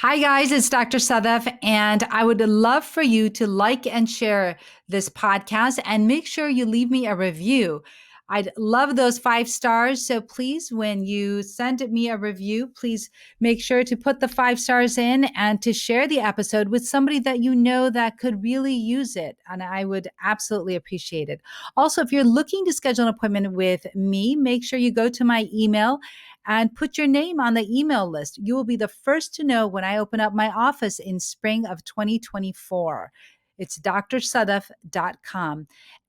Hi, guys, it's Dr. Sadaf, and I would love for you to like and share this podcast and make sure you leave me a review. I'd love those 5 stars. So please, when you send me a review, please make sure to put the 5 stars in and to share the episode with somebody that you know that could really use it. And I would absolutely appreciate it. Also, if you're looking to schedule an appointment with me, make sure you go to my email and put your name on the email list. You will be the first to know when I open up my office in spring of 2024. It's drsadaf.com.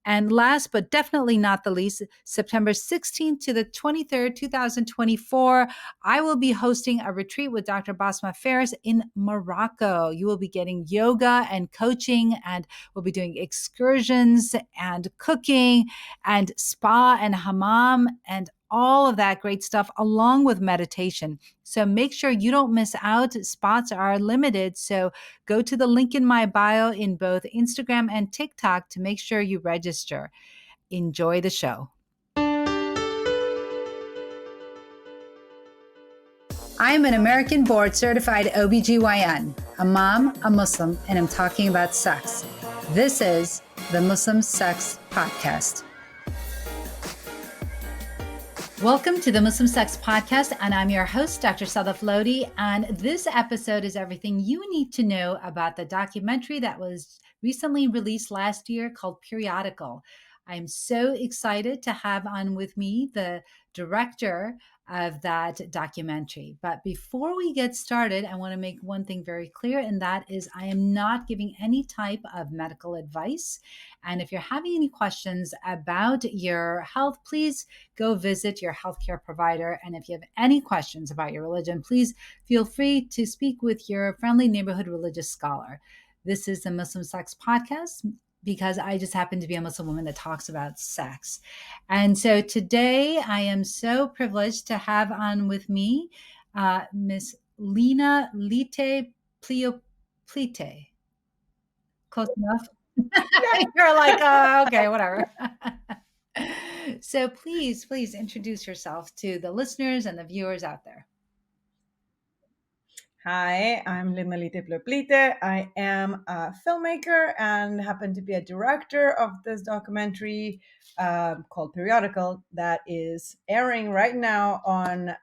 And last but definitely not the least, September 16th to the 23rd, 2024, I will be hosting a retreat with Dr. Basma Faris in Morocco. You will be getting yoga and coaching, and we'll be doing excursions and cooking and spa and hammam and all of that great stuff along with meditation. So make sure you don't miss out. Spots are limited. So go to the link in my bio in both Instagram and TikTok to make sure you register. Enjoy the show. I'm an American board certified OBGYN, a mom, a Muslim, and I'm talking about sex. This is the Muslim Sex Podcast. Welcome to the Muslim Sex Podcast, and I'm your host, Dr. Sadaf Lodhi, and this episode is everything you need to know about the documentary that was recently released last year called Periodical. I'm so excited to have on with me the director of that documentary. But before we get started, I want to make one thing very clear, and that is I am not giving any type of medical advice. And if you're having any questions about your health, please go visit your healthcare provider. And if you have any questions about your religion, please feel free to speak with your friendly neighborhood religious scholar. This is the Muslim Sex Podcast because I just happen to be a Muslim woman that talks about sex. And so today I am so privileged to have on with me Miss Lina Lyte Plioplyte. Close enough? You're like, okay, whatever. So please introduce yourself to the listeners and the viewers out there. Hi, I'm Lina Lyte Plioplyte. I am a filmmaker and happen to be a director of this documentary called Periodical that is airing right now on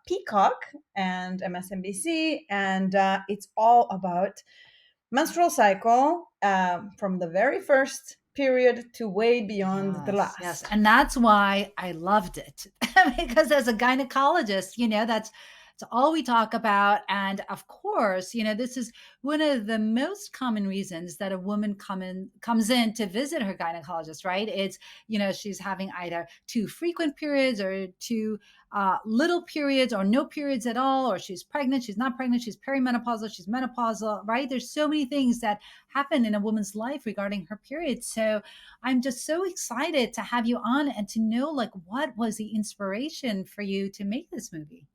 Peacock and MSNBC. And it's all about menstrual cycle from the very first period to way beyond the last. Yes, and that's why I loved it. Because as a gynecologist, that's all we talk about. And of course, this is one of the most common reasons that a woman comes in to visit her gynecologist, right? It's, she's having either too frequent periods or too little periods or no periods at all, or she's pregnant, she's not pregnant, she's perimenopausal, she's menopausal, right? There's so many things that happen in a woman's life regarding her period. So I'm just so excited to have you on and to know what was the inspiration for you to make this movie?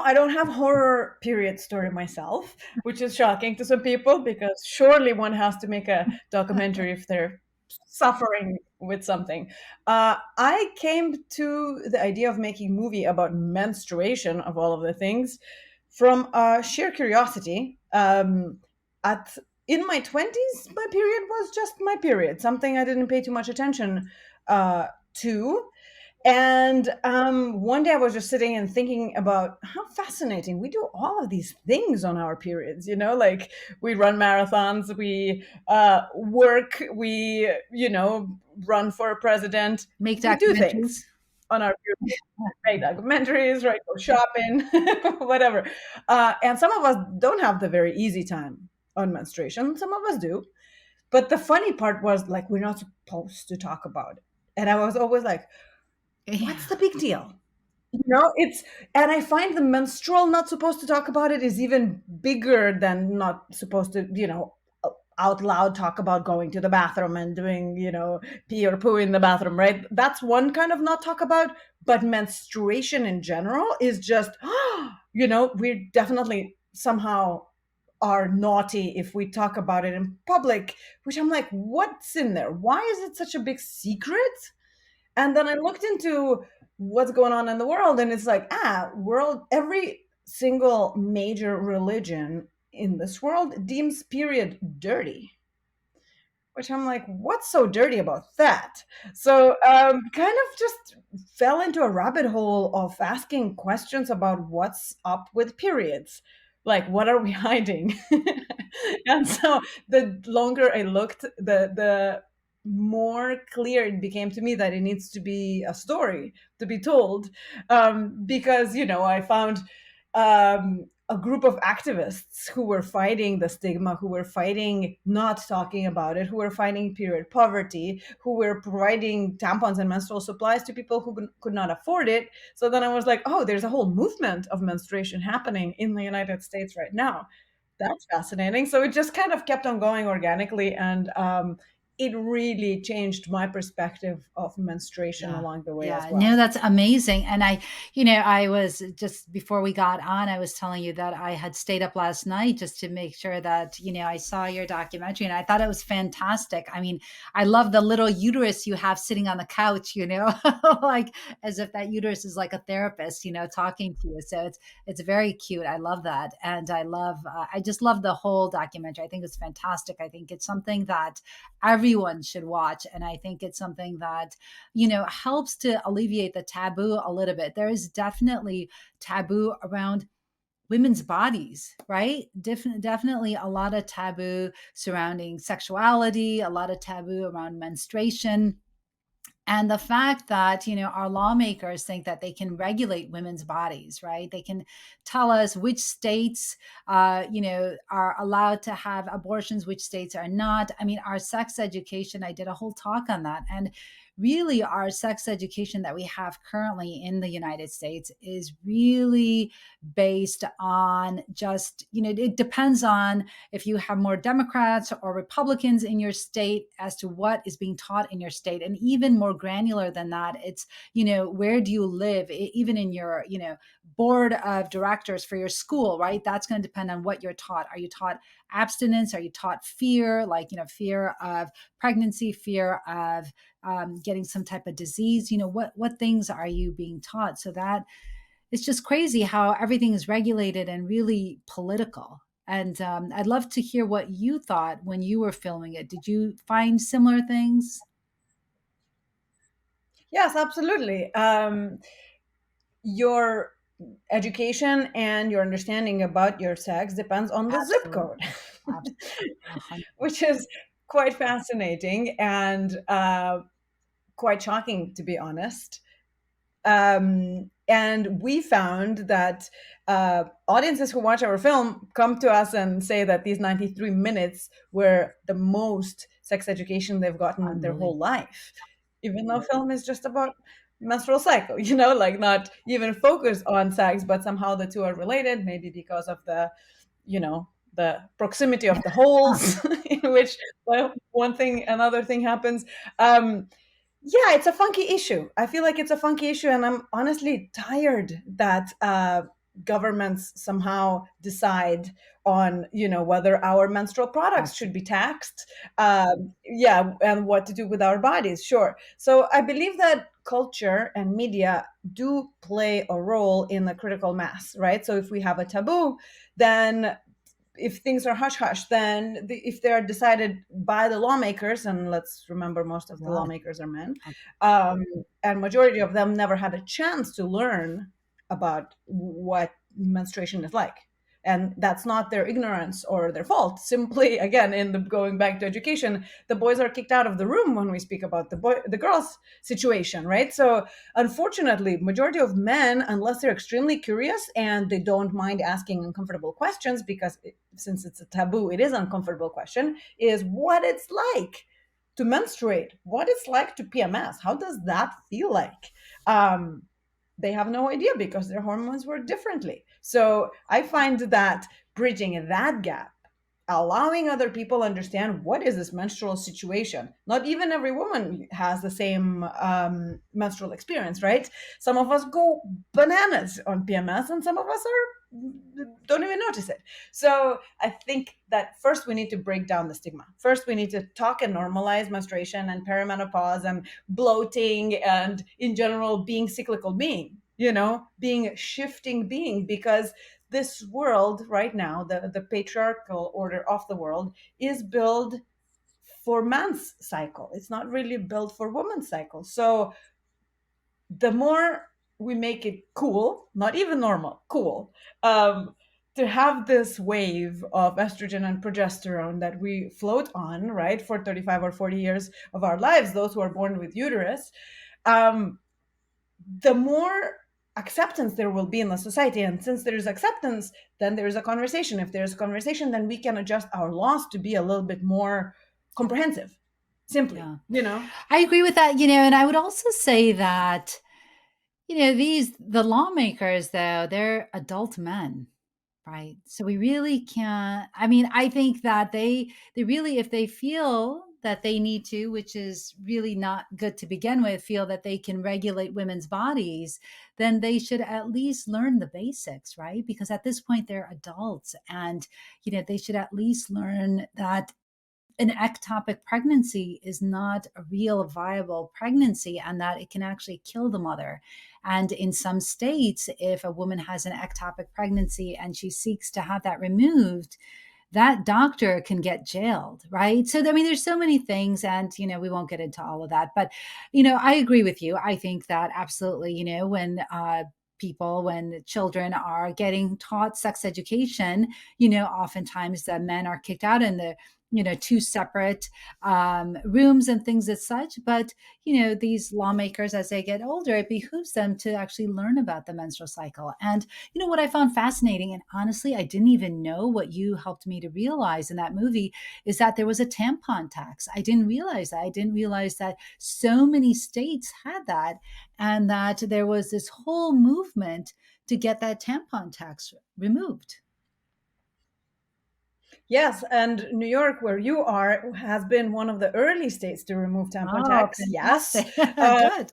I don't have horror period story myself, which is shocking to some people because surely one has to make a documentary if they're suffering with something. I came to the idea of making a movie about menstruation, of all of the things, from sheer curiosity. In my 20s, my period was just my period, something I didn't pay too much attention to. And one day I was just sitting and thinking about how fascinating. We do all of these things on our periods, like we run marathons, we work, we, run for a president. Make we do things on our periods. Make documentaries, right? Go shopping, whatever. And some of us don't have the very easy time on menstruation. Some of us do. But the funny part was we're not supposed to talk about it. And I was always like, what's the big deal? And I find the menstrual not supposed to talk about it is even bigger than not supposed to, out loud talk about going to the bathroom and doing, pee or poo in the bathroom, right? That's one kind of not talk about, but menstruation in general is just, we definitely somehow are naughty if we talk about it in public, which I'm like, what's in there? Why is it such a big secret? And then I looked into what's going on in the world. And it's like, world, every single major religion in this world deems period dirty, which I'm like, what's so dirty about that? So kind of just fell into a rabbit hole of asking questions about what's up with periods. Like, what are we hiding? And so the longer I looked, the more clear it became to me that it needs to be a story to be told. Because, I found a group of activists who were fighting the stigma, who were fighting not talking about it, who were fighting period poverty, who were providing tampons and menstrual supplies to people who could not afford it. So then I was like, oh, there's a whole movement of menstruation happening in the United States right now. That's fascinating. So it just kind of kept on going organically. And it really changed my perspective of menstruation Yeah. along the way as Yeah. No, well. that's amazing. And I was just before we got on, I was telling you that I had stayed up last night just to make sure that, I saw your documentary and I thought it was fantastic. I mean, I love the little uterus you have sitting on the couch, like as if that uterus is like a therapist, talking to you. So it's very cute. I love that. And I just love the whole documentary. I think it's fantastic. I think it's something that everyone should watch. And I think it's something that helps to alleviate the taboo a little bit. There is definitely taboo around women's bodies, right? Definitely a lot of taboo surrounding sexuality, a lot of taboo around menstruation. And the fact that our lawmakers think that they can regulate women's bodies, right? They can tell us which states are allowed to have abortions, which states are not. I mean, our sex education, I did a whole talk on that. And really, our sex education that we have currently in the United States is really based on just, it depends on if you have more Democrats or Republicans in your state as to what is being taught in your state. And even more granular than that, it's, where do you live? Even in your, board of directors for your school, right? That's going to depend on what you're taught. Are you taught abstinence? Are you taught fear, like, fear of pregnancy, fear of getting some type of disease? What things are you being taught? So that it's just crazy how everything is regulated and really political. And I'd love to hear what you thought when you were filming it. Did you find similar things? Yes, absolutely. Your education and your understanding about your sex depends on the zip code, Absolutely. Absolutely. 100%. which is quite fascinating and quite shocking, to be honest. And we found that audiences who watch our film come to us and say that these 93 minutes were the most sex education they've gotten their whole Unbelievable. life, even though film is just about menstrual cycle, like not even focused on sex, but somehow the two are related, maybe because of the proximity of the holes in which one thing another thing happens. Yeah, it's a funky issue. I feel like it's a funky issue, and I'm honestly tired that governments somehow decide on, whether our menstrual products should be taxed. Yeah, and what to do with our bodies. Sure. So I believe that culture and media do play a role in the critical mass, right? So if we have a taboo, then if things are hush hush, then if they're decided by the lawmakers, and let's remember most of the Yeah. lawmakers are men, um, and majority of them never had a chance to learn about what menstruation is like. And that's not their ignorance or their fault. Simply, again, in the going back to education, the boys are kicked out of the room when we speak about the girls' situation, right? So unfortunately, majority of men, unless they're extremely curious and they don't mind asking uncomfortable questions, because since it's a taboo, it is an uncomfortable question, is what it's like to menstruate, what it's like to PMS, how does that feel like? um, they have no idea because their hormones work differently. So I find that bridging that gap allowing other people understand what is this menstrual situation. Not even every woman has the same menstrual experience, right? Some of us go bananas on PMS, and some of us are don't even notice it. So I think that first we need to break down the stigma. First, we need to talk and normalize menstruation and perimenopause and bloating and in general being cyclical being, being a shifting being, because this world right now, the patriarchal order of the world, is built for man's cycle. It's not really built for woman's cycle. So the more we make it cool, not even normal, cool, to have this wave of estrogen and progesterone that we float on, right, for 35 or 40 years of our lives, those who are born with uterus, um, the more acceptance there will be in the society. And since there is acceptance, then there is a conversation. If there's a conversation, then we can adjust our laws to be a little bit more comprehensive, simply, Yeah. you know? I agree with that, and I would also say that, the lawmakers, though, they're adult men, right? So we really can't, I mean, I think that they really, if they feel that they need to, which is really not good to begin with, feel that they can regulate women's bodies, then they should at least learn the basics, right? Because at this point they're adults, and they should at least learn that an ectopic pregnancy is not a real viable pregnancy, and that it can actually kill the mother. And in some states, if a woman has an ectopic pregnancy and she seeks to have that removed, that doctor can get jailed, right? So, I mean, there's so many things, and, we won't get into all of that. But, I agree with you. I think that absolutely, when children are getting taught sex education, oftentimes the men are kicked out in the two separate rooms and things as such. But these lawmakers, as they get older, it behooves them to actually learn about the menstrual cycle. And what I found fascinating, and honestly I didn't even know, what you helped me to realize in that movie, is that there was a tampon tax. I didn't realize that. I didn't realize that so many states had that, and that there was this whole movement to get that tampon tax removed. Yes, and New York, where you are, has been one of the early states to remove tampon Oh, tax. Yes. fantastic. Uh, Good.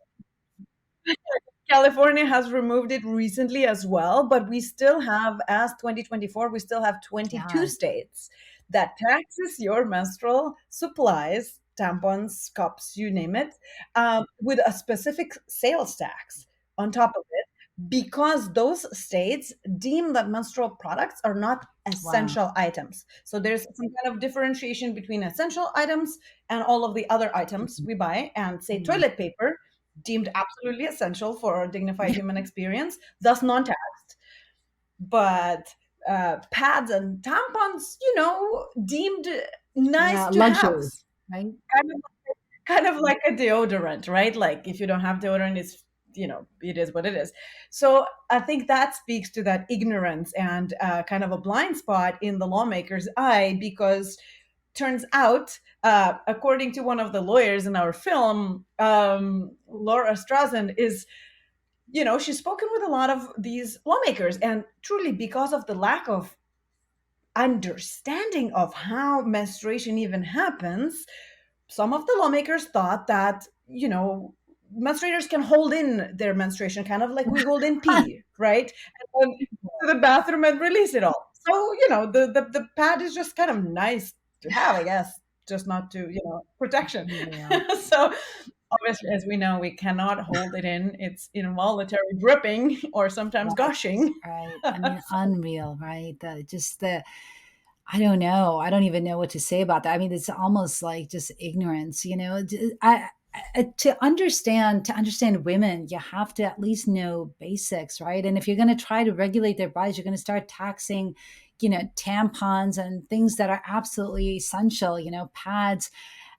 California has removed it recently as well, but we still have, as 2024, we still have 22 Yeah. states that taxes your menstrual supplies, tampons, cups, you name it, with a specific sales tax on top of it, because those states deem that menstrual products are not Wow. essential items. So there's some kind of differentiation between essential items and all of the other items we buy, and say Mhm. toilet paper deemed absolutely essential for a dignified human experience, thus non-taxed. But pads and tampons, deemed nice Yeah, to have, luxury, right? kind of, kind of like a deodorant, right? Like if you don't have deodorant, it's it is what it is. So I think that speaks to that ignorance and kind of a blind spot in the lawmaker's eye, because turns out, according to one of the lawyers in our film, Laura Strazen is, she's spoken with a lot of these lawmakers, and truly because of the lack of understanding of how menstruation even happens, some of the lawmakers thought that, menstruators can hold in their menstruation, kind of like we hold in pee, right? And then to the bathroom and release it all. So, the pad is just kind of nice to have, I guess, just not to, protection. Unreal. So obviously, as we know, we cannot hold it in. It's involuntary dripping or sometimes Right, gushing. right. I mean, unreal, right? I don't know. I don't even know what to say about that. I mean, it's almost like just ignorance, to understand women, you have to at least know basics, right? And if you're going to try to regulate their bodies, you're going to start taxing, tampons and things that are absolutely essential, pads.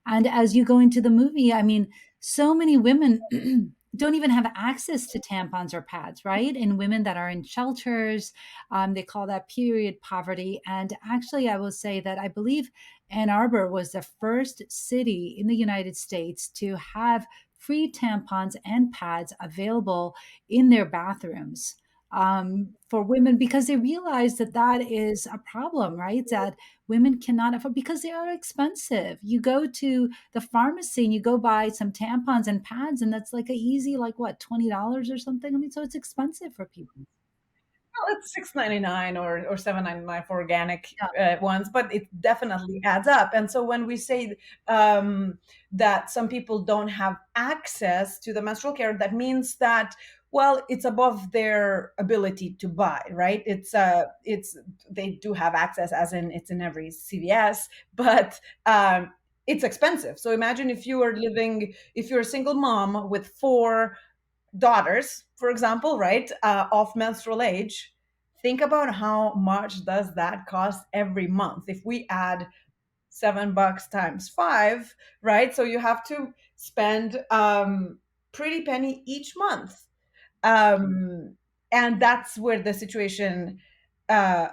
And as you go into the movie, I mean, so many women don't even have access to tampons or pads, right? And women that are in shelters, they call that period poverty. And actually, I will say that I believe Ann Arbor was the first city in the United States to have free tampons and pads available in their bathrooms. for women, because they realize that that is a problem, right? That women cannot afford, because they are expensive. You go to the pharmacy and you go buy some tampons and pads, and that's like a easy, like what, $20 or something. I mean, so it's expensive for people. Well, it's 6.99 or 7.99 for organic Yeah. ones, but it definitely adds up. And so when we say that some people don't have access to the menstrual care, that means that, well, it's above their ability to buy, right? It's they do have access, as in it's in every CVS, but it's expensive. So imagine if you're a single mom with four daughters, for example, right, of menstrual age, think about how much does that cost every month. If we add $7 times five, right? So you have to spend pretty penny each month. And that's where the situation uh,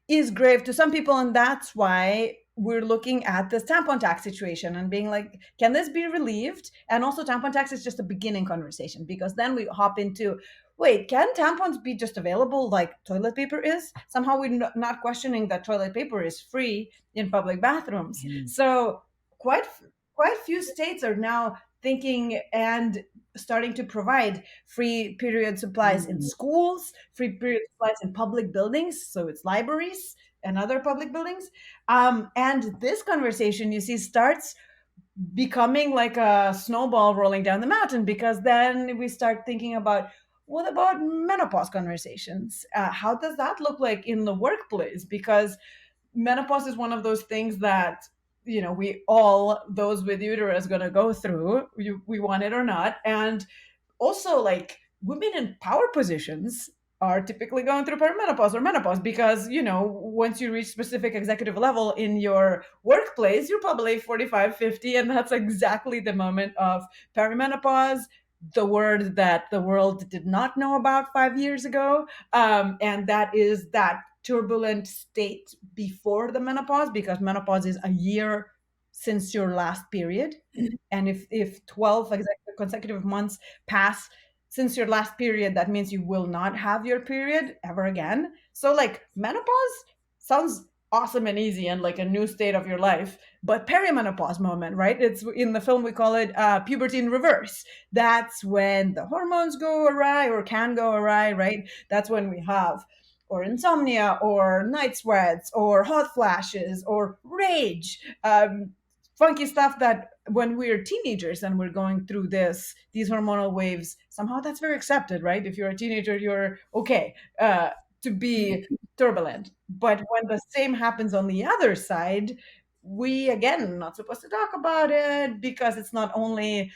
is grave to some people, and that's why we're looking at this tampon tax situation and being like, can this be relieved? And also, tampon tax is just a beginning conversation, because then we hop into, wait, can tampons be just available like toilet paper is? Somehow we're not questioning that toilet paper is free in public bathrooms. Mhm. So quite quite few states are now thinking and starting to provide free period supplies in Mhm. schools, free period supplies in public buildings, so it's libraries and other public buildings. And this conversation, you see, starts becoming like a snowball rolling down the mountain, because then we start thinking about, what about menopause conversations? How does that look like in the workplace? Because menopause is one of those things that, we all, those with uterus, going to go through, we want it or not. And also, like, women in power positions are typically going through perimenopause or menopause, because once you reach specific executive level in your workplace, you're probably 45, 50, and that's exactly the moment of perimenopause, the word that the world did not know about 5 years ago. And that is that turbulent state before the menopause, because menopause is a year since your last period. And if 12 consecutive months pass since your last period, that means you will not have your period ever again. So, like, menopause sounds awesome and easy and like a new state of your life, but perimenopause moment, right? It's in the film, we call it puberty in reverse. That's when the hormones go awry, or can go awry, right? That's when we have or insomnia, or night sweats, or hot flashes, or rage, funky stuff, that when we're teenagers and we're going through these hormonal waves, somehow that's very accepted, right? If you're a teenager, you're okay to be turbulent. But when the same happens on the other side, we again not supposed to talk about it, because it's not only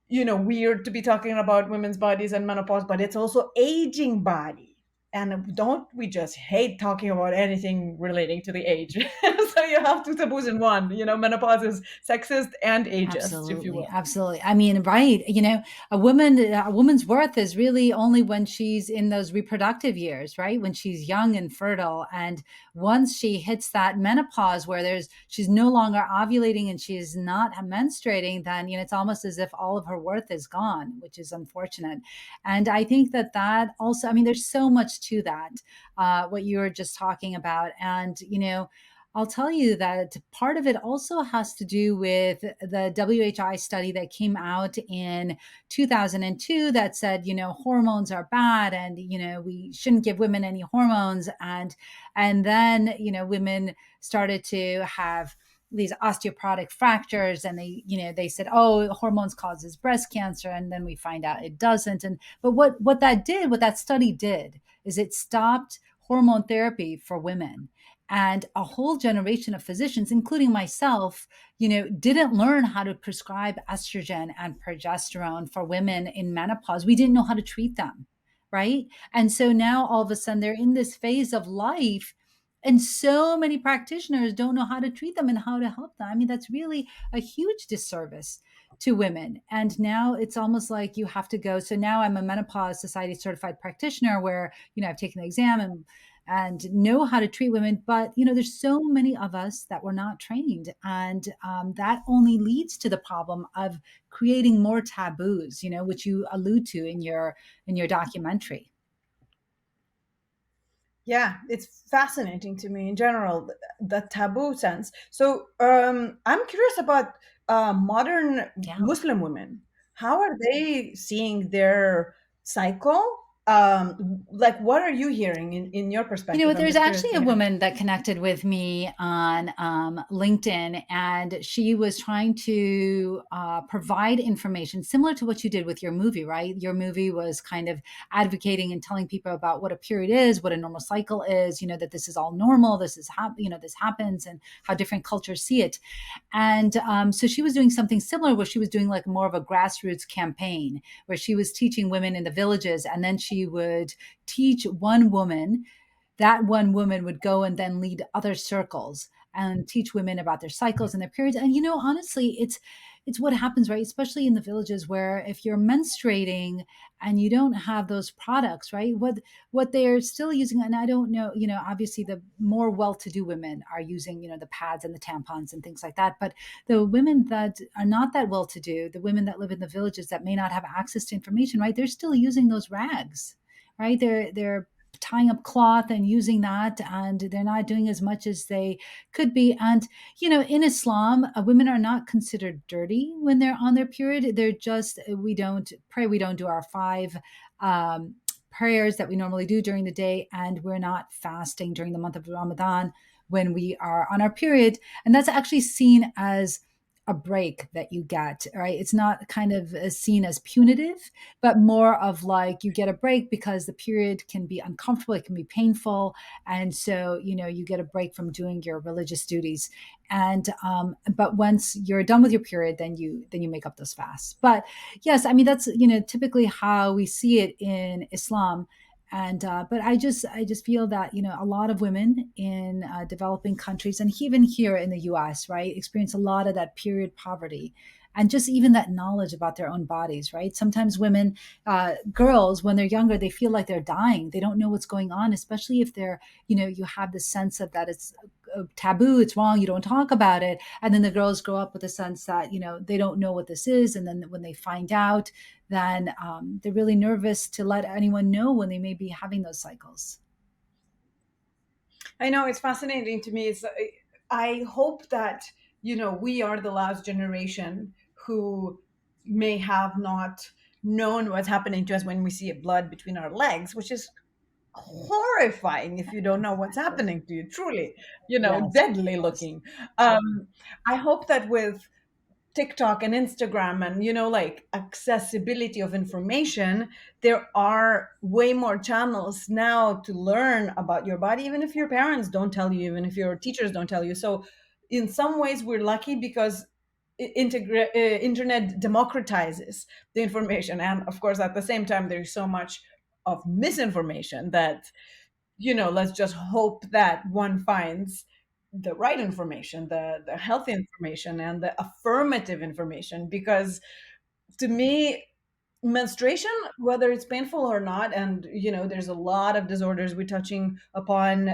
weird to be talking about women's bodies and menopause, but it's also aging body. And don't we just hate talking about anything relating to the age? So you have two taboos in one. Menopause is sexist and ageist, if you Absolutely, will. absolutely. I mean, right, a woman's worth is really only when she's in those reproductive years, right? When she's young and fertile. And once she hits that menopause where she's no longer ovulating and she's not menstruating, then, it's almost as if all of her worth is gone, which is unfortunate. And I think that also, I mean, there's so much to that, what you were just talking about. And, I'll tell you that part of it also has to do with the WHI study that came out in 2002 that said, hormones are bad, and, we shouldn't give women any hormones. And then, women started to have these osteoporotic fractures, and they said, oh, hormones causes breast cancer, and then we find out it doesn't. And but what that study did is it stopped hormone therapy for women. And a whole generation of physicians, including myself, didn't learn how to prescribe estrogen and progesterone for women in menopause. We didn't know how to treat them, right? And so now all of a sudden they're in this phase of life, and so many practitioners don't know how to treat them and how to help them. I mean, that's really a huge disservice to women. And now it's almost like you have to go. So now I'm a menopause society certified practitioner, where, I've taken the exam and know how to treat women. But, there's so many of us that were not trained. And that only leads to the problem of creating more taboos, which you allude to in your documentary. Yeah, it's fascinating to me in general, the taboo sense. So I'm curious about modern Yeah. Muslim women. How are they seeing their cycle? Like, what are you hearing in your perspective? I'm There's just curious actually to a hear. woman that connected with me on LinkedIn, and she was trying to provide information similar to what you did with your movie, right? Your movie was kind of advocating and telling people about what a period is, what a normal cycle is, that this is all normal, this happens, and how different cultures see it. And so she was doing something similar where she was doing like more of a grassroots campaign where she was teaching women in the villages, and then she would teach one woman. That one woman would go and then lead other circles and teach women about their cycles and their periods. And honestly, it's what happens, right? Especially in the villages where if you're menstruating and you don't have those products, right? What they're still using, and I don't know, obviously the more well-to-do women are using, the pads and the tampons and things like that. But the women that are not that well-to-do, the women that live in the villages that may not have access to information, right? They're still using those rags, right? They're tying up cloth and using that, and they're not doing as much as they could be. And in Islam, women are not considered dirty when they're on their period. They're just, we don't pray, we don't do our five prayers that we normally do during the day, and we're not fasting during the month of Ramadan when we are on our period. And that's actually seen as a break that you get, right? It's not kind of seen as punitive, but more of like you get a break because the period can be uncomfortable, it can be painful, and so you get a break from doing your religious duties. And but once you're done with your period, then you make up those fasts. But yes, I mean that's typically how we see it in Islam. And but I just feel that a lot of women in developing countries and even here in the U.S., right, experience a lot of that period poverty, and just even that knowledge about their own bodies, right? Sometimes women, girls, when they're younger, they feel like they're dying. They don't know what's going on, especially if they're, you have the sense of that it's taboo, it's wrong, you don't talk about it. And then the girls grow up with a sense that, they don't know what this is. And then when they find out, then they're really nervous to let anyone know when they may be having those cycles. I know it's fascinating to me. I hope that we are the last generation who may have not known what's happening to us when we see blood between our legs, which is horrifying if you don't know what's happening to you. Truly, Yes. deadly Yes. looking. I hope that with TikTok and Instagram and like accessibility of information, there are way more channels now to learn about your body, even if your parents don't tell you, even if your teachers don't tell you. So in some ways we're lucky because internet democratizes the information, and of course at the same time there's so much of misinformation that let's just hope that one finds the right information, the healthy information and the affirmative information. Because to me, menstruation, whether it's painful or not, and there's a lot of disorders we're touching upon,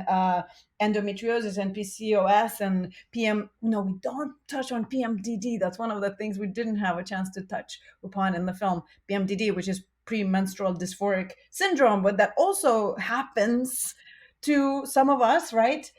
endometriosis and PCOS and PM. No, we don't touch on PMDD. That's one of the things we didn't have a chance to touch upon in the film. PMDD, which is premenstrual dysphoric syndrome, but that also happens to some of us, right?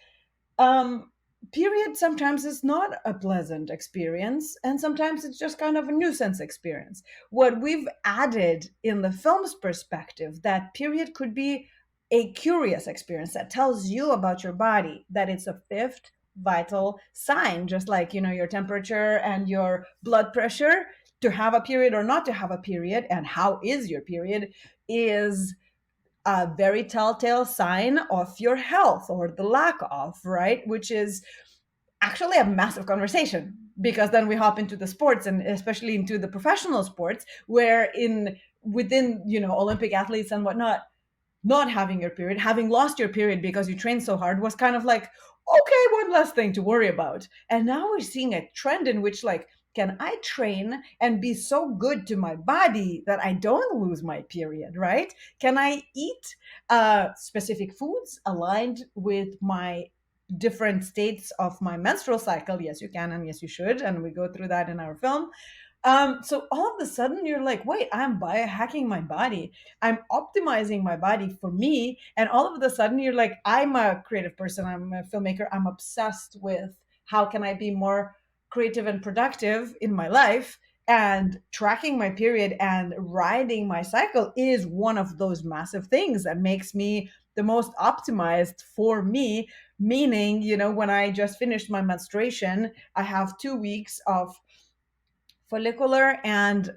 um Period sometimes is not a pleasant experience, and sometimes it's just kind of a nuisance experience. What we've added in the film's perspective, that period could be a curious experience that tells you about your body, that it's a fifth vital sign, just like your temperature and your blood pressure. To have a period or not to have a period, and how is your period, is a very telltale sign of your health or the lack of, right? Which is actually a massive conversation, because then we hop into the sports, and especially into the professional sports, where in within Olympic athletes and whatnot, not having your period, having lost your period because you trained so hard, was kind of like, okay, one less thing to worry about. And now we're seeing a trend in which, like, can I train and be so good to my body that I don't lose my period, right? Can I eat specific foods aligned with my different states of my menstrual cycle? Yes, you can, and yes, you should. And we go through that in our film. So all of a sudden you're like, wait, I'm biohacking my body. I'm optimizing my body for me. And all of a sudden you're like, I'm a creative person. I'm a filmmaker. I'm obsessed with how can I be more creative and productive in my life. And tracking my period and riding my cycle is one of those massive things that makes me the most optimized for me. Meaning, when I just finished my menstruation, I have 2 weeks of follicular and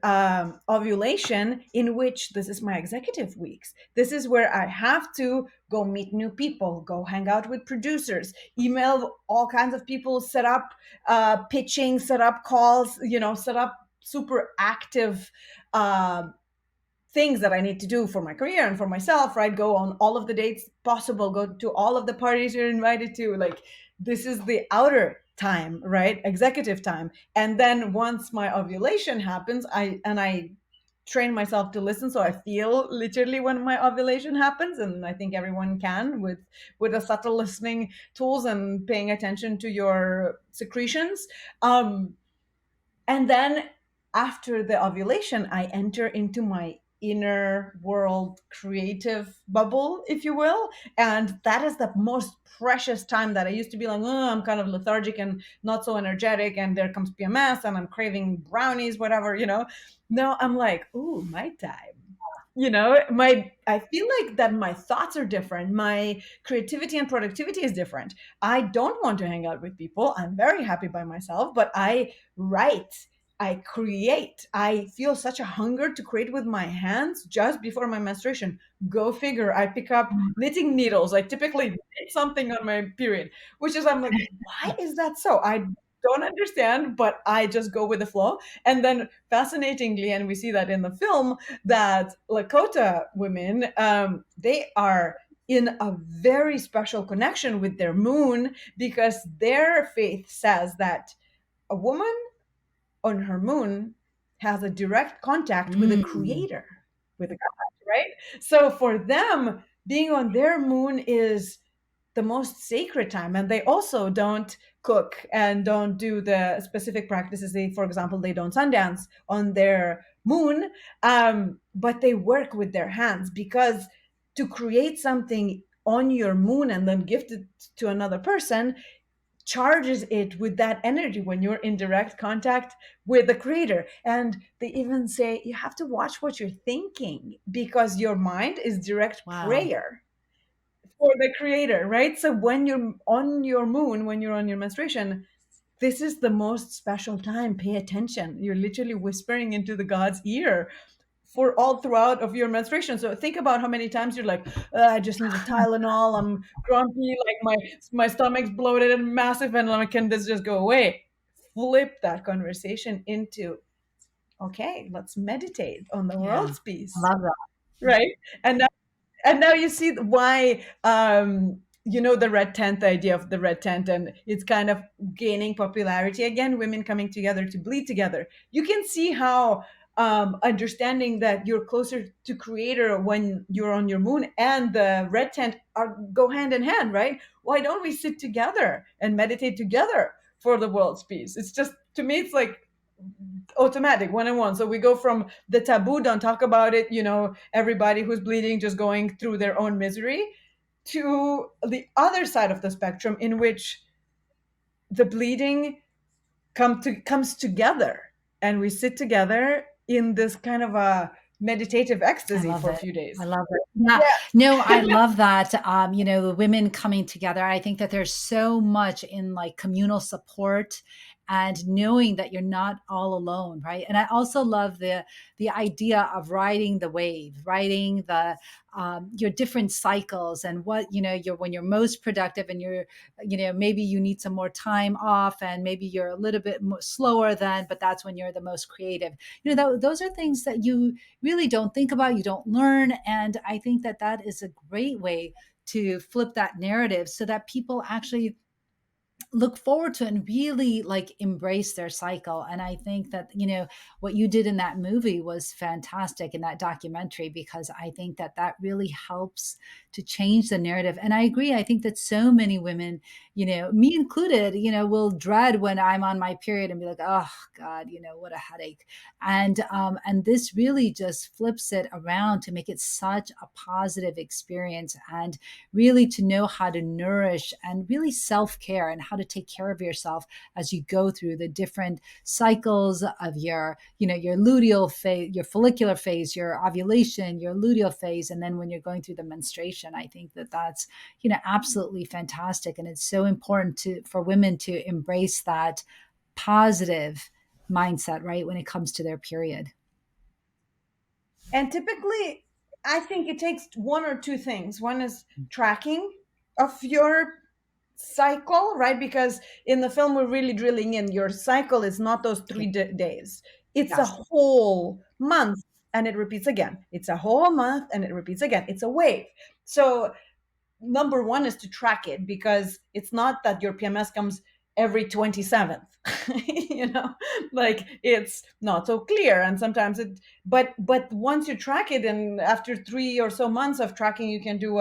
ovulation, in which this is my executive weeks. This is where I have to go meet new people, go hang out with producers, email all kinds of people, set up pitching, set up calls, set up super active things that I need to do for my career and for myself, right? Go on all of the dates possible, go to all of the parties you're invited to. Like, this is the outer time, right? Executive time. And then once my ovulation happens, I train myself to listen, so I feel literally when my ovulation happens. And I think everyone can, with a subtle listening tools and paying attention to your secretions. And then after the ovulation, I enter into my inner world creative bubble, if you will. And that is the most precious time. That I used to be like, oh, I'm kind of lethargic and not so energetic. And there comes PMS and I'm craving brownies, whatever, Now I'm like, ooh, my time. I feel like that my thoughts are different. My creativity and productivity is different. I don't want to hang out with people. I'm very happy by myself, but I write, I create. I feel such a hunger to create with my hands just before my menstruation. Go figure. I pick up knitting needles. I typically knit something on my period, which is, I'm like, why is that so? I don't understand, but I just go with the flow. And then fascinatingly, and we see that in the film, that Lakota women, they are in a very special connection with their moon, because their faith says that a woman on her moon has a direct contact with the Mm. creator, with the God, right? So for them, being on their moon is the most sacred time. And they also don't cook and don't do the specific practices. For example, they don't sundance on their moon, but they work with their hands, because to create something on your moon and then gift it to another person charges it with that energy when you're in direct contact with the creator. And they even say you have to watch what you're thinking, because your mind is direct Wow. prayer for the creator, right? So when you're on your moon, when you're on your menstruation, this is the most special time. Pay attention. You're literally whispering into the God's ear for all throughout of your menstruation. So think about how many times you're like, I just need a Tylenol. I'm grumpy, like my stomach's bloated and massive, and like, can this just go away? Flip that conversation into, okay, let's meditate on the Yeah. world's I peace, love that. right? And now you see why, the red tent, the idea of the red tent, and it's kind of gaining popularity again, women coming together to bleed together. You can see how understanding that you're closer to creator when you're on your moon and the red tent are go hand in hand, right? Why don't we sit together and meditate together for the world's peace? It's just, to me, it's like automatic, one on one. So we go from the taboo, don't talk about it, everybody who's bleeding just going through their own misery, to the other side of the spectrum, in which the bleeding comes together, and we sit together in this kind of a meditative I ecstasy love for a it. few I days. love it. Yeah. Yeah. No, I love that. The women coming together. I think that there's so much in like communal support and knowing that you're not all alone, right? And I also love the idea of riding the wave, riding the your different cycles and what you're when you're most productive and you're maybe you need some more time off and maybe you're a little bit slower then, but that's when you're the most creative. Those are things that you really don't think about, you don't learn. And I think that that is a great way to flip that narrative so that people actually look forward to and really like embrace their cycle. And I think that, what you did in that movie was fantastic, in that documentary, because I think that that really helps to change the narrative. And I agree. I think that so many women, me included, will dread when I'm on my period and be like, oh God, what a headache. And this really just flips it around to make it such a positive experience, and really to know how to nourish and really self-care, and how to take care of yourself as you go through the different cycles of your luteal phase, your follicular phase, your ovulation, your luteal phase, and then when you're going through the menstruation. I think that that's, absolutely fantastic. And it's so important for women to embrace that positive mindset, right, when it comes to their period. And typically, I think it takes one or two things. One is tracking of your cycle, right? Because in the film, we're really drilling in your cycle is not those days, it's a Yes. whole month and it repeats again. It's a whole month and it repeats again. It's a wave. So number one is to track it, because it's not that your PMS comes every 27th. you know like, it's not so clear, and sometimes it, but once you track it, and after 3 or so months of tracking, you can do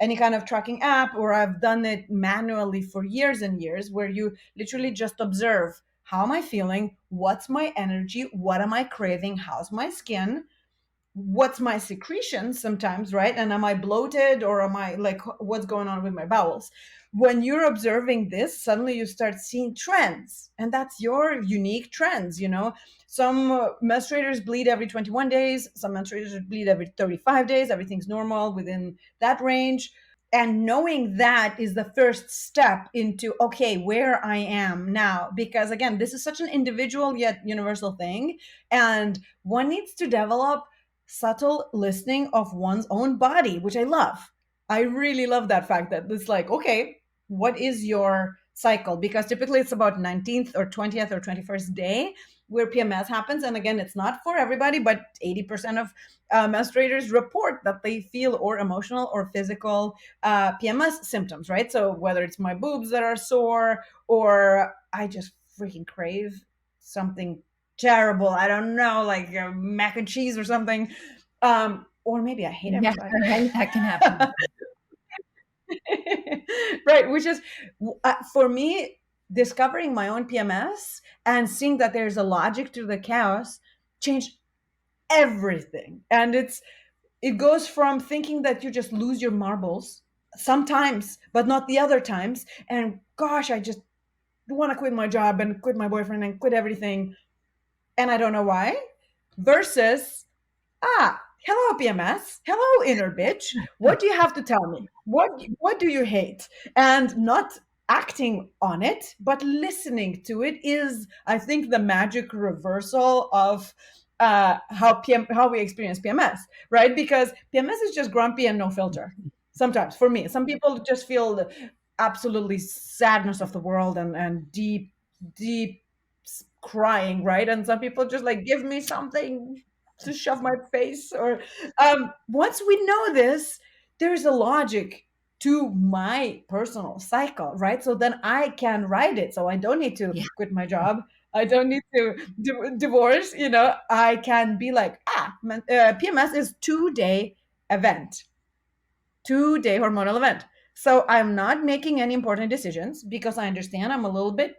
any kind of tracking app, or I've done it manually for years and years, where you literally just observe, how am I feeling, what's my energy, what am I craving, how's my skin, what's my secretion sometimes, right? And am I bloated, or am I like, what's going on with my bowels? When you're observing this, suddenly you start seeing trends, and that's your unique trends. Some menstruators bleed every 21 days, some menstruators bleed every 35 days, everything's normal within that range. And knowing that is the first step into, okay, where I am now, because again, this is such an individual yet universal thing, and one needs to develop subtle listening of one's own body, which I love. I really love that fact that it's like, okay, what is your cycle? Because typically it's about 19th or 20th or 21st day where PMS happens. And again, it's not for everybody, but 80% of menstruators report that they feel or emotional or physical PMS symptoms, right? So whether it's my boobs that are sore, or I just freaking crave something terrible, I don't know, like mac and cheese or something, or maybe I hate Yeah, everybody. right. That can happen. Right, which is for me, discovering my own PMS and seeing that there's a logic to the chaos changed everything. And it goes from thinking that you just lose your marbles sometimes but not the other times, and gosh, I just want to quit my job and quit my boyfriend and quit everything, and I don't know why, versus, hello PMS, hello inner bitch. What do you have to tell me? What do you hate? And not acting on it, but listening to it is, I think, the magic reversal of how we experience PMS, right? Because PMS is just grumpy and no filter. Sometimes, for me, some people just feel the absolutely sadness of the world, and deep crying, right? And some people just like, give me something to shove my face, or once we know this, there's a logic to my personal cycle, right? So then I can ride it, so I don't need to Yeah. quit my job, I don't need to divorce, I can be like, PMS is 2 day event, 2 day hormonal event. So I'm not making any important decisions, because I understand I'm a little bit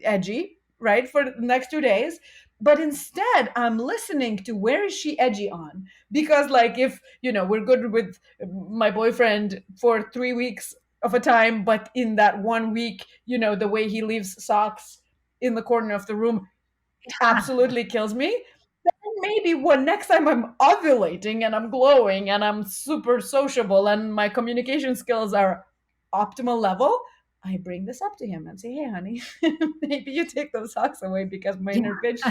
edgy, right, for the next 2 days. But instead, I'm listening to, where is she edgy on? Because, like, if, we're good with my boyfriend for 3 weeks of a time, but in that 1 week, the way he leaves socks in the corner of the room absolutely kills me. Maybe when next time I'm ovulating and I'm glowing and I'm super sociable and my communication skills are optimal level, I bring this up to him and say, hey, honey, maybe you take those socks away because my Yeah. inner bitch.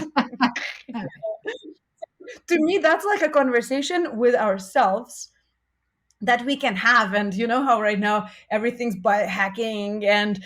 To me, that's like a conversation with ourselves that we can have. And you know how right now everything's biohacking and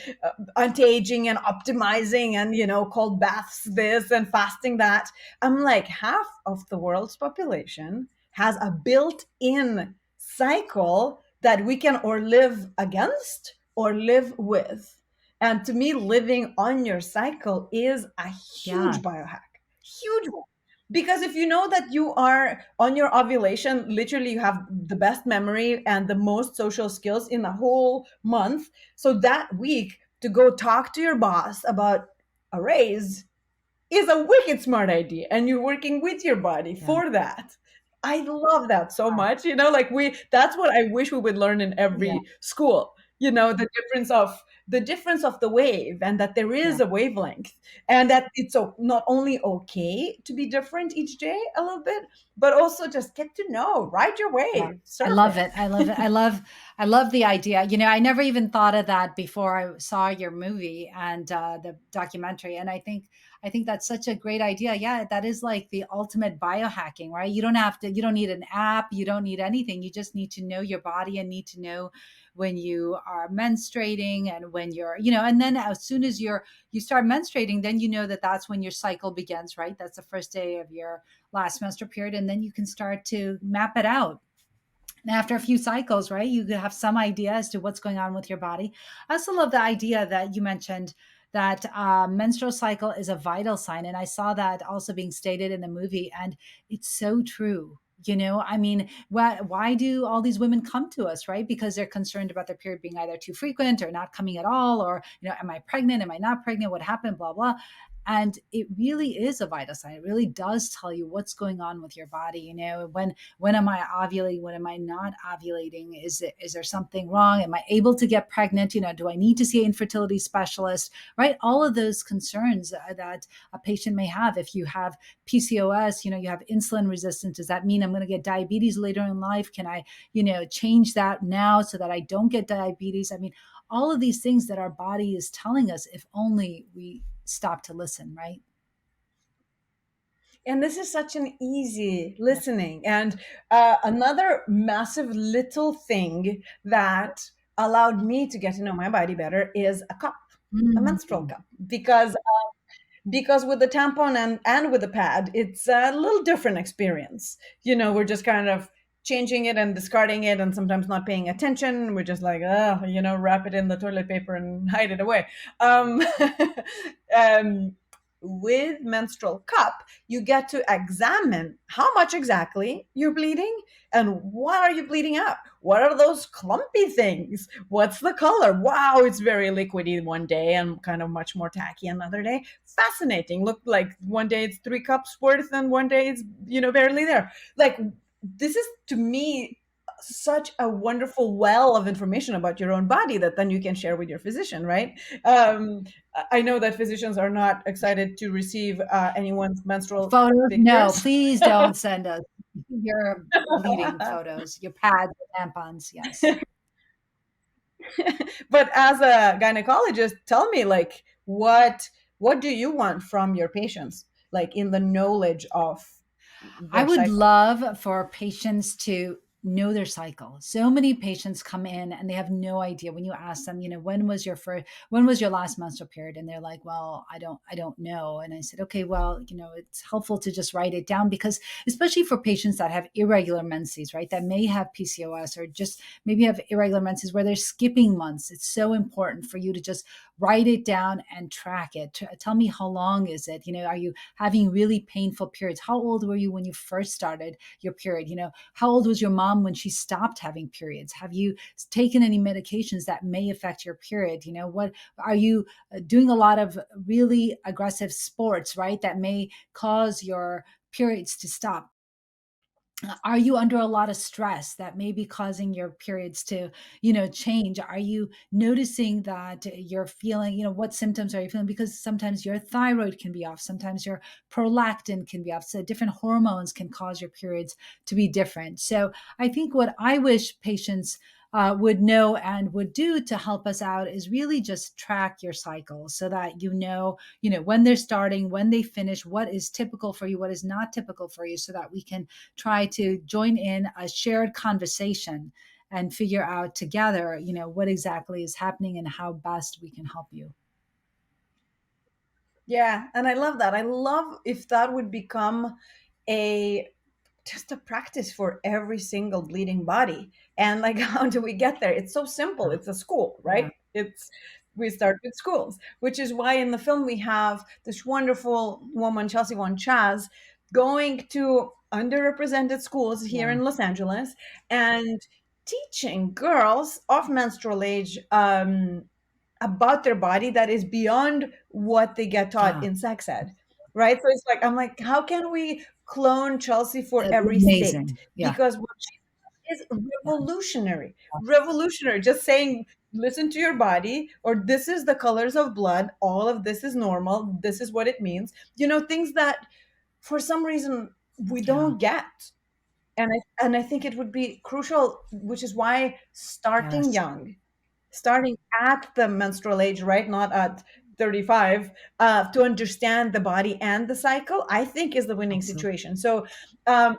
anti-aging and optimizing, and cold baths this and fasting that. I'm like, half of the world's population has a built-in cycle that we can or live against or live with. And to me, living on your cycle is a Yeah. huge biohack, huge one. Because if you know that you are on your ovulation, literally you have the best memory and the most social skills in the whole month. So that week to go talk to your boss about a raise is a wicked smart idea, and you're working with your body Yeah. for that. I love that so Wow. much. Like that's what I wish we would learn in Yeah. every school. The difference of the wave, and that there Yeah. is a wavelength, and that it's not only okay to be different each day a little bit, but also just get to know, ride your Yeah. wave, I surf love it. it. I love it. I love the idea. I never even thought of that before I saw your movie and the documentary. And I think that's such a great idea. Yeah, that is like the ultimate biohacking, right? You don't need an app, you don't need anything. You just need to know your body and need to know when you are menstruating and when and then as soon as you start menstruating, then you know that that's when your cycle begins, right? That's the first day of your last menstrual period, and then you can start to map it out. And after a few cycles, right, you have some idea as to what's going on with your body. I also love the idea that you mentioned that menstrual cycle is a vital sign. And I saw that also being stated in the movie. And it's so true. I mean, why do all these women come to us, right? Because they're concerned about their period being either too frequent or not coming at all, or, am I pregnant? Am I not pregnant? What happened? Blah, blah. And it really is a vital sign. It really does tell you what's going on with your body. When am I ovulating? When am I not ovulating? Is there something wrong? Am I able to get pregnant? Do I need to see an infertility specialist? Right? All of those concerns that a patient may have. If you have PCOS, you have insulin resistance. Does that mean I'm going to get diabetes later in life? Can I, change that now so that I don't get diabetes? I mean, all of these things that our body is telling us, if only we stop to listen, right? And this is such an easy listening. And another massive little thing that allowed me to get to know my body better is a cup, a menstrual Mm. cup. Because with the tampon and with the pad, it's a little different experience. We're just kind of changing it and discarding it, and sometimes not paying attention. We're just like, wrap it in the toilet paper and hide it away. um, um, with menstrual cup, you get to examine how much exactly you're bleeding, and what are you bleeding out. What are those clumpy things? What's the color? Wow, it's very liquidy one day and kind of much more tacky another day. Fascinating. Look, like one day it's 3 cups worth and one day it's barely there. Like, this is, to me, such a wonderful well of information about your own body that then you can share with your physician, right? I know that physicians are not excited to receive anyone's menstrual Photos? No, pictures. please don't send us your bleeding photos, your pads, tampons. Yes. But as a gynecologist, tell me, like, what do you want from your patients, like, in the knowledge of I their would cycle? love for patients to know their cycle. So many patients come in and they have no idea when you ask them, when was your last menstrual period? And they're like, well, I don't know. And I said, okay, well, it's helpful to just write it down, because especially for patients that have irregular menses, right? That may have PCOS or just maybe have irregular menses where they're skipping months. It's so important for you to just write it down and track it. Tell me, how long is it? Are you having really painful periods? How old were you when you first started your period? How old was your mom when she stopped having periods? Have you taken any medications that may affect your period? What are you doing? A lot of really aggressive sports, right? That may cause your periods to stop. Are you under a lot of stress that may be causing your periods to change? Are you noticing that you're feeling, what symptoms are you feeling? Because sometimes your thyroid can be off, sometimes your prolactin can be off, so different hormones can cause your periods to be different. So I think what I wish patients would know and would do to help us out is really just track your cycle, so that when they're starting, when they finish, what is typical for you, what is not typical for you, so that we can try to join in a shared conversation and figure out together, what exactly is happening and how best we can help you. Yeah, and I love that. I love if that would become a just a practice for every single bleeding body. And, like, how do we get there? It's so simple. Yeah. It's a school, Yeah. right? It's we start with schools, which is why in the film we have this wonderful woman, Chelsea Von Chaz, going to underrepresented schools here Yeah. in Los Angeles and teaching girls of menstrual age about their body that is beyond what they get taught Yeah. in sex ed. Right. So it's like, I'm like, how can we clone Chelsea for every state? Amazing. Yeah. Because what she is revolutionary, revolutionary. Just saying, listen to your body, or this is the colors of blood. All of this is normal. This is what it means. Things that for some reason we Yeah. don't get. And I think it would be crucial, which is why starting Yes. young, starting at the menstrual age, right? Not at 35, to understand the body and the cycle, I think is the winning Absolutely. situation. So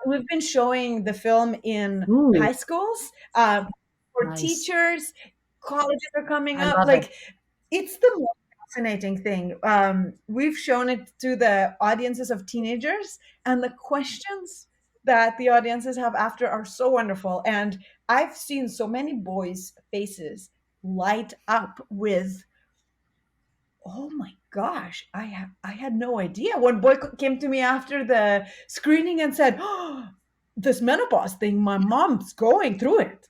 we've been showing the film in Ooh, high schools, for nice. teachers, colleges are coming I up. love it. Like, it's the most fascinating thing. We've shown it to the audiences of teenagers, and the questions that the audiences have after are so wonderful. And I've seen so many boys' faces light up with, oh my gosh, I had no idea. One boy came to me after the screening and said, oh, this menopause thing, my mom's going through it.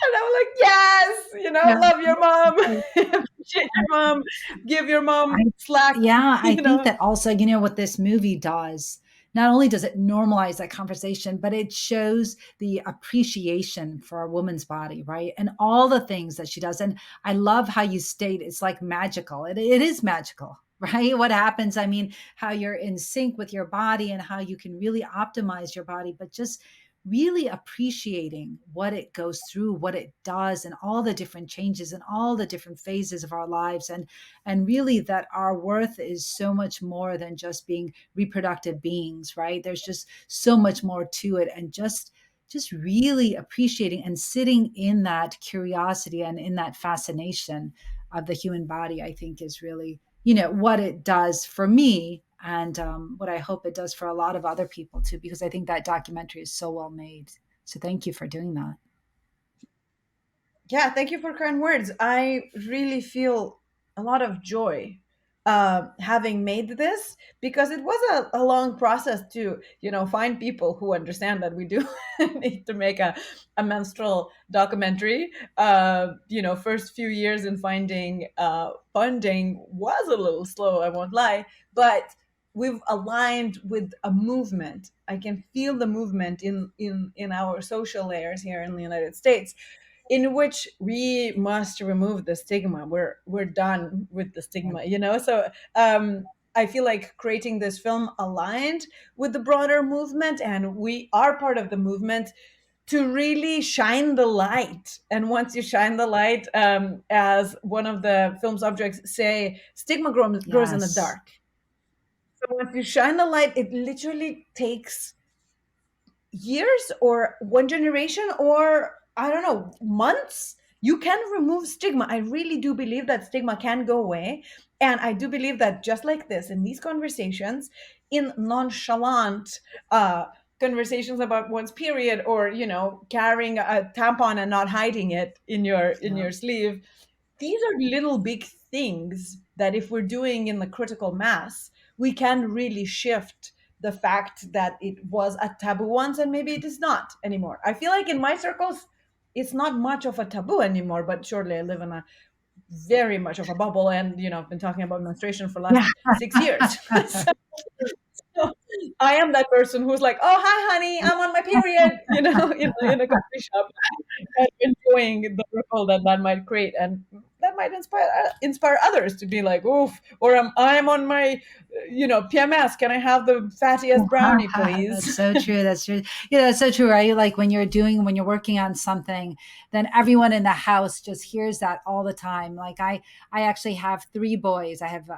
And I was like, yes, Yeah. love your mom, appreciate your mom, give your I mom slack, yeah, I you think know. that also, what this movie does, not only does it normalize that conversation, but it shows the appreciation for a woman's body, right? And all the things that she does. And I love how you state it's like magical. It is magical, right? What happens, how you're in sync with your body and how you can really optimize your body, but just really appreciating what it goes through, what it does, and all the different changes and all the different phases of our lives. And really that our worth is so much more than just being reproductive beings, right? There's just so much more to it. And just really appreciating and sitting in that curiosity and in that fascination of the human body, I think is really, what it does for me, and what I hope it does for a lot of other people too, because I think that documentary is so well made. So thank you for doing that. Yeah, thank you for kind words. I really feel a lot of joy having made this, because it was a long process to, find people who understand that we do need to make a menstrual documentary. First few years in finding funding was a little slow, I won't lie, but we've aligned with a movement. I can feel the movement in our social layers here in the United States, in which we must remove the stigma. We're done with the stigma, So I feel like creating this film aligned with the broader movement, and we are part of the movement to really shine the light. And once you shine the light, as one of the film subjects say, stigma grows in the Yes. dark. So once you shine the light, it literally takes years or one generation, or I don't know, months. You can remove stigma. I really do believe that stigma can go away. And I do believe that, just like this, in these conversations, in nonchalant conversations about one's period, or carrying a tampon and not hiding it in your Yep. sleeve, these are little big things that, if we're doing in the critical mass, we can really shift the fact that it was a taboo once, and maybe it is not anymore. I feel like in my circles it's not much of a taboo anymore, but surely I live in a very much of a bubble, and I've been talking about menstruation for the Yeah. last 6 years. So I am that person who's like, oh, hi honey, I'm on my period, in a coffee shop, and enjoying the ripple that might create, and that might inspire others to be like, oof, or I'm on my PMS. Can I have the fattiest brownie, That's please? so true. That's true. Yeah, that's so true, right? Like when you're working on something, then everyone in the house just hears that all the time. Like I actually have three boys. I have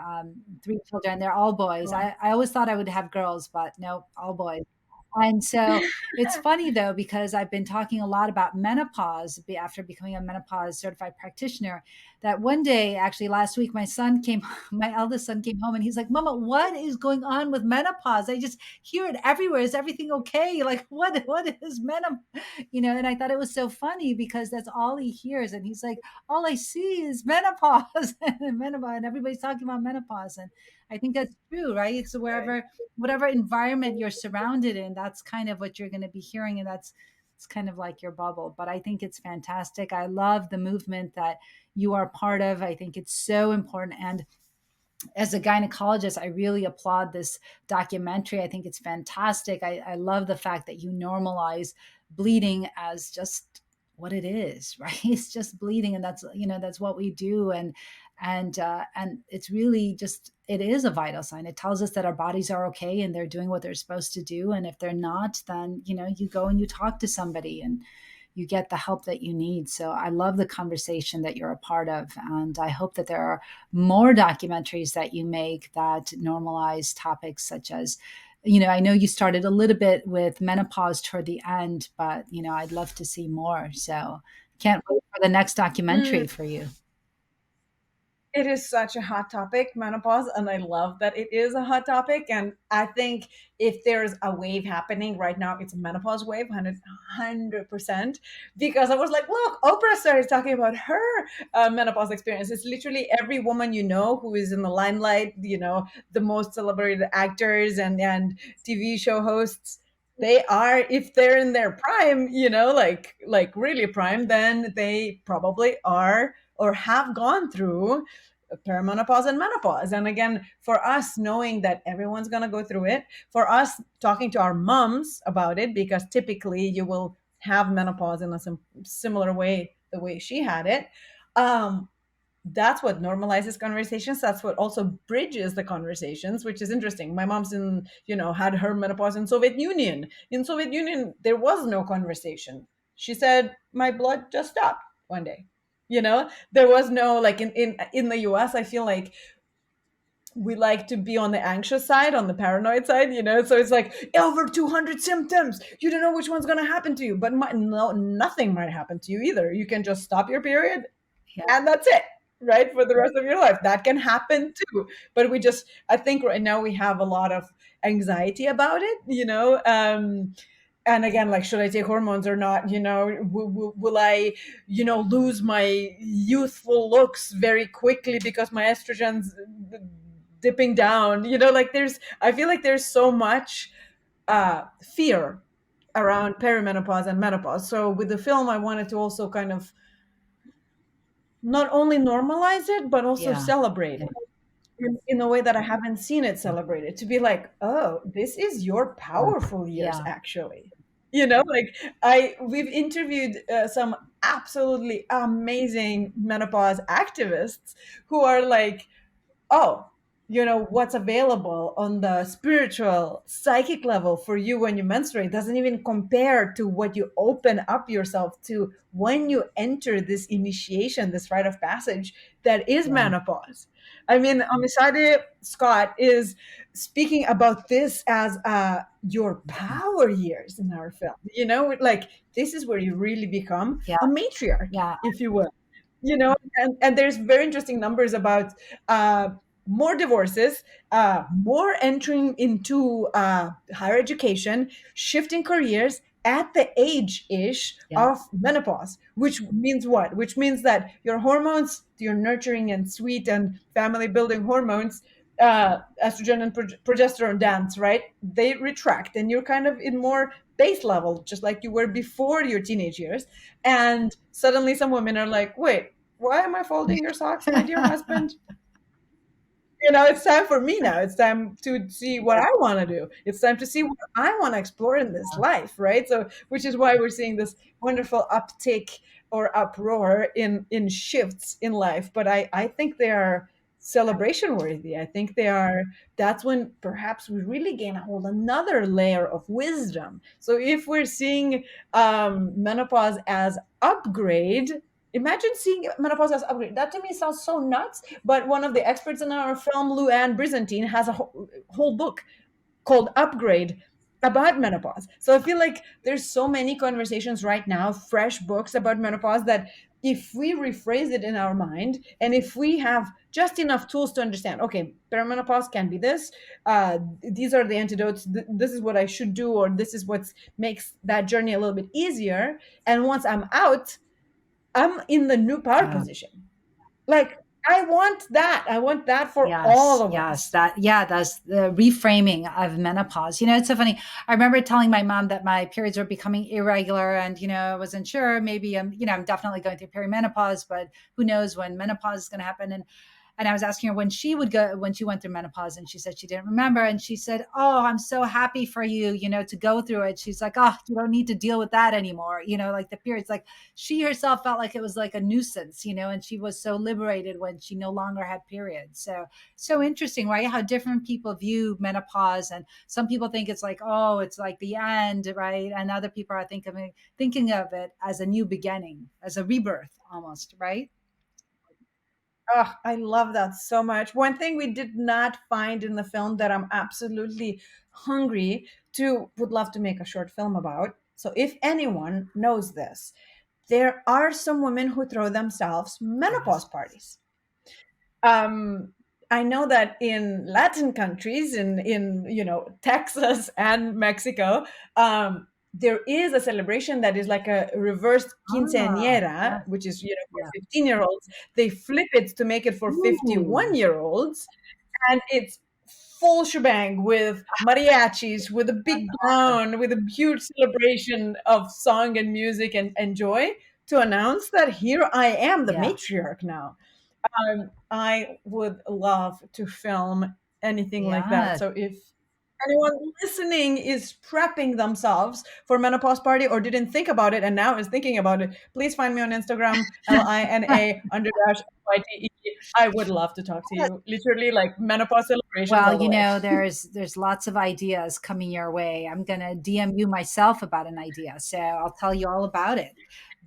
three children. They're all boys. Wow. I always thought I would have girls, but no, all boys. And so it's funny though, because I've been talking a lot about menopause after becoming a menopause certified practitioner. That one day, actually last week, my son came, my eldest son came home and he's like, Mama, what is going on with menopause? I just hear it everywhere. Is everything okay? Like, what is menopause? And I thought it was so funny because that's all he hears. And he's like, all I see is menopause and menopause, and everybody's talking about menopause. And I think that's true, right? So Right. whatever environment you're surrounded in, that's kind of what you're going to be hearing. And that's, it's kind of like your bubble. But I think it's fantastic. I love the movement that you are part of. I think it's so important. And as a gynecologist, I really applaud this documentary. I think it's fantastic. I love the fact that you normalize bleeding as just what it is, right? It's just bleeding, and that's what we do. And it's really just, it is a vital sign. It tells us that our bodies are okay and they're doing what they're supposed to do. And if they're not, then you go and you talk to somebody and you get the help that you need. So I love the conversation that you're a part of. And I hope that there are more documentaries that you make that normalize topics such as, I know you started a little bit with menopause toward the end, but, I'd love to see more. So can't wait for the next documentary Mm, for you. it is such a hot topic, menopause, and I love that it is a hot topic. And I think if there's a wave happening right now, it's a menopause wave, 100%. Because I was like, look, Oprah started talking about her menopause experience. It's literally every woman who is in the limelight, the most celebrated actors and TV show hosts. They are, if they're in their prime, like really prime, then they probably are or have gone through perimenopause and menopause. And again, for us knowing that everyone's going to go through it, for us talking to our moms about it, because typically you will have menopause in a similar way, the way she had it. um, that's what normalizes conversations. That's what also bridges the conversations, which is interesting. My mom's had her menopause in Soviet Union. In Soviet Union, there was no conversation. She said, my blood just stopped one day. There was no, like, in the US, I feel like we like to be on the anxious side, on the paranoid side, so it's like over 200 symptoms, you don't know which one's going to happen to you, but no, nothing might happen to you either. You can just stop your period Yeah. and that's it, right, for the rest of your life. That can happen too. But I think right now we have a lot of anxiety about it, and again, like, should I take hormones or not? Will I lose my youthful looks very quickly because my estrogen's dipping down? Like, I feel like there's so much fear around perimenopause and menopause. So with the film, I wanted to also kind of not only normalize it, but also Yeah. celebrate Yeah. it in a way that I haven't seen it celebrated. To be like, oh, this is your powerful years, Yeah. actually. Like, we've interviewed some absolutely amazing menopause activists who are like, oh, what's available on the spiritual psychic level for you when you menstruate doesn't even compare to what you open up yourself to when you enter this initiation, this rite of passage that is Yeah. menopause. I mean, Amisade Scott is speaking about this as your power years in our film. Like, this is where you really become Yeah. a matriarch, Yeah. if you will. And there's very interesting numbers about more divorces, more entering into higher education, shifting careers at the age ish Yeah. of menopause, which means what? Which means that your hormones, your nurturing and sweet and family building hormones, estrogen and progesterone dance, right? They retract, and you're kind of in more base level, just like you were before your teenage years. And suddenly some women are like, wait, why am I folding your socks, my dear husband? It's time for me now. It's time to see what I want to do. It's time to see what I want to explore in this life, right? So, which is why we're seeing this wonderful uptick or uproar in shifts in life. But I think they are celebration worthy. I think they are. That's when perhaps we really gain a whole another layer of wisdom. So if we're seeing menopause as upgrade, imagine seeing menopause as upgrade. That to me sounds so nuts. But one of the experts in our film, Lou Anne Brizantine, has a whole book called Upgrade, about menopause. So I feel like there's so many conversations right now, fresh books about menopause, that if we rephrase it in our mind, and if we have just enough tools to understand, okay, perimenopause can be this, these are the antidotes, this is what I should do, or this is what makes that journey a little bit easier. And once I'm out, I'm in the new power Yeah. position. Like, I want that for all Yes, of yes, us. that's the reframing of menopause. It's so funny. I remember telling my mom that my periods were becoming irregular, and I wasn't sure. Maybe I'm definitely going through perimenopause, but who knows when menopause is going to happen? And I was asking her when she went through menopause, and she said she didn't remember. And she said, "Oh, I'm so happy for you, to go through it." She's like, "Oh, you don't need to deal with that anymore." Like the periods, like she herself felt like it was like a nuisance, and she was so liberated when she no longer had periods. So interesting, right? How different people view menopause, and some people think it's like, oh, it's like the end, right? And other people are thinking of it as a new beginning, as a rebirth, almost, right? Oh, I love that so much. One thing we did not find in the film that I'm absolutely hungry to would love to make a short film about. So if anyone knows this, there are some women who throw themselves menopause Yes. parties. um I know that in Latin countries, in Texas and Mexico, there is a celebration that is like a reverse Ah, quinceañera, yes, which is for yeah. 15-year-olds. They flip it to make it for Ooh, 51-year-olds, and it's full shebang with mariachis, with a big band, with a huge celebration of song and music and joy, to announce that here I am, the yeah, matriarch now. I would love to film anything like that. yeah. So if anyone listening is prepping themselves for menopause party, or didn't think about it and now is thinking about it, please find me on Instagram, Lina_Lyte. I would love to talk to you. Literally, like, menopause celebrations Well, all the way. there's lots of ideas coming your way. I'm gonna DM you myself about an idea, so I'll tell you all about it.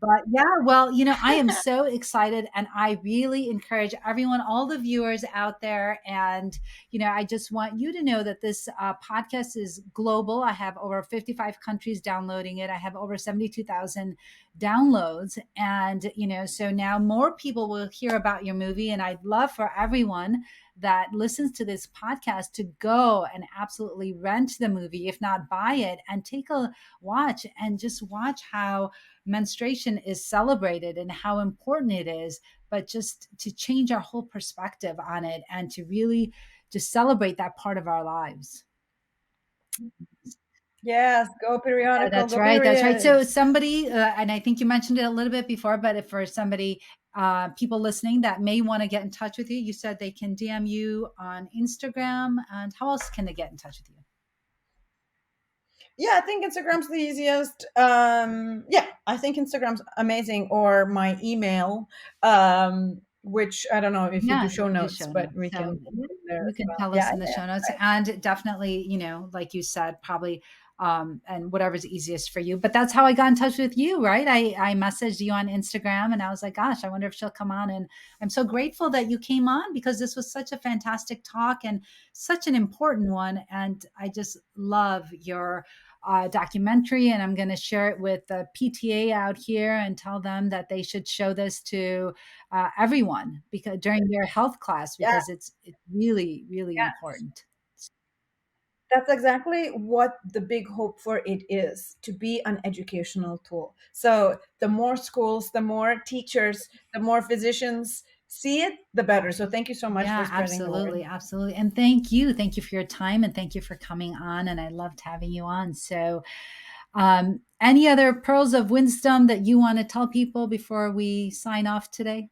But yeah, well, I am so excited, and I really encourage everyone, all the viewers out there, and I just want you to know that this podcast is global. I have over 55 countries downloading it. I have over 72,000 downloads, and so now more people will hear about your movie, and I'd love for everyone that listens to this podcast to go and absolutely rent the movie, if not buy it, and take a watch and just watch how menstruation is celebrated and how important it is, but just to change our whole perspective on it and to really just celebrate that part of our lives. Yes, go periodical, That's go right. That's right. So periods. somebody, and I think you mentioned it a little bit before, but if for somebody, people listening that may want to get in touch with you, you said they can DM you on Instagram. And how else can they get in touch with you? Yeah, I think Instagram's the easiest. Yeah, I think Instagram's amazing, or my email, which I don't know if you Yeah, do show the notes, show but notes. we So can yeah, put it there you as can well. tell us Yeah, in the yeah, show notes, right. and definitely, like you said, probably, and whatever's easiest for you. But that's how I got in touch with you, right? I messaged you on Instagram, and I was like, gosh, I wonder if she'll come on. And I'm so grateful that you came on, because this was such a fantastic talk and such an important one. And I just love your documentary, and I'm going to share it with the PTA out here and tell them that they should show this to everyone, because during their health class, Yeah, because it's really really yeah. important. That's exactly what the big hope for it is, to be an educational tool. So the more schools, the more teachers, the more physicians see it, the better. So thank you so much for Yeah, spreading the word. absolutely, absolutely. And thank you for your time, and thank you for coming on, and I loved having you on. So any other pearls of wisdom that you want to tell people before we sign off today?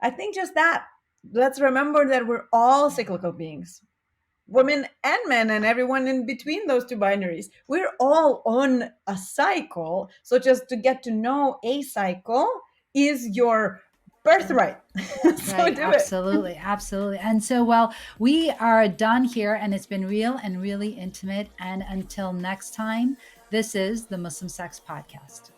I think just that. Let's remember that we're all cyclical beings, women and men, and everyone in between those two binaries. We're all on a cycle. So just to get to know a cycle is your birthright. So Right, do it. absolutely, absolutely. And so, well, we are done here, and it's been real and really intimate. And until next time, this is the Muslim Sex Podcast.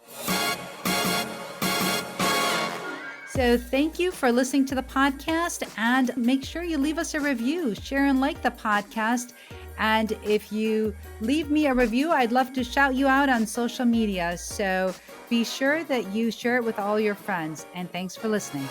So, thank you for listening to the podcast, and make sure you leave us a review, share and like the podcast, And if you leave me a review, I'd love to shout you out on social media. So be sure that you share it with all your friends. And thanks for listening.